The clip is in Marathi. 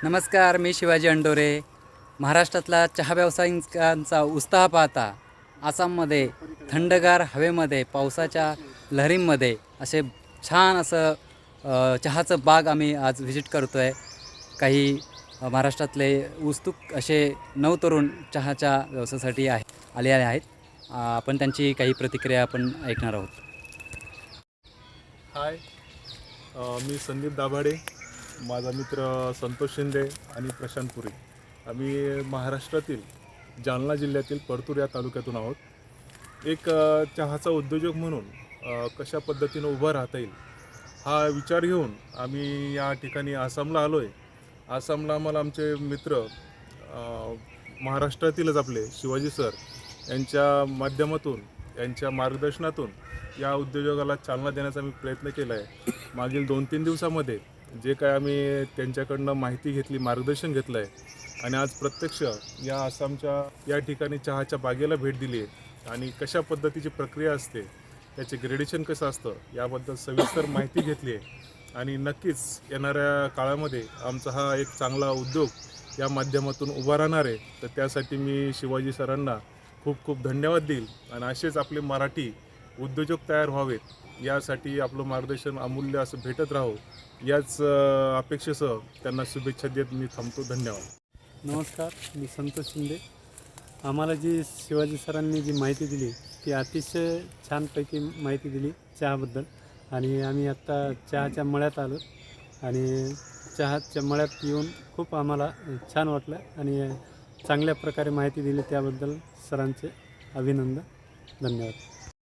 नमस्कार, मी शिवाजी अंडोरे. महाराष्ट्रातला चहा व्यावसायिकांचा उत्साह पाहता आसाममध्ये थंडगार हवेमध्ये पावसाच्या लहरींमध्ये असे छान असं चहाचं बाग आम्ही आज व्हिजिट करतो आहे. काही महाराष्ट्रातले उत्सुक असे नवतरुण चहाच्या व्यवसायासाठी आलेले आहेत. आपण त्यांची काही प्रतिक्रिया आपण ऐकणार आहोत. हाय, मी संदीप दाभाडे, माझा मित्र संतोष शिंदे आणि प्रशांत पुरी. आम्ही महाराष्ट्रातील जालना जिल्ह्यातील परतूर या तालुक्यातून आहोत. एक चहाचा उद्योजक म्हणून कशा पद्धतीनं उभं राहता येईल हा विचार घेऊन आम्ही या ठिकाणी आसामला आलो आहे. आसामला आम्हाला आमचे मित्र महाराष्ट्रातीलच आपले शिवाजी सर यांच्या माध्यमातून, यांच्या मार्गदर्शनातून या उद्योजकाला चालना देण्याचा मी प्रयत्न केला आहे. मागील 2-3 दिवसामध्ये जे काय आम्ही त्यांच्याकडनं माहिती घेतली, मार्गदर्शन घेतलं आहे आणि आज प्रत्यक्ष या आसामच्या या ठिकाणी चहाच्या बागेला भेट दिली आहे आणि कशा पद्धतीची प्रक्रिया असते, त्याचे ग्रेडेशन कसं असतं याबद्दल सविस्तर माहिती घेतली आहे. आणि नक्कीच येणाऱ्या काळामध्ये आमचा हा एक चांगला उद्योग या माध्यमातून उभा राहणार आहे. तर त्यासाठी मी शिवाजी सरांना खूप खूप धन्यवाद देईल आणि असेच आपले मराठी उद्योजक तयार व्हावेत यासाठी आपलं मार्गदर्शन अमूल्य असं भेटत राहो याच अपेक्षेसह त्यांना शुभेच्छा देत मी थांबतो. धन्यवाद. नमस्कार, मी संतोष शिंदे. आम्हाला जी शिवाजी सरांनी जी माहिती दिली ती अतिशय छानपैकी माहिती दिली चहाबद्दल. आणि आम्ही आत्ता चहाच्या मळ्यात आलो आणि चहाच्या मळ्यात येऊन खूप आम्हाला छान वाटलं आणि चांगल्या प्रकारे माहिती दिली त्याबद्दल सरांचे अभिनंदन. धन्यवाद.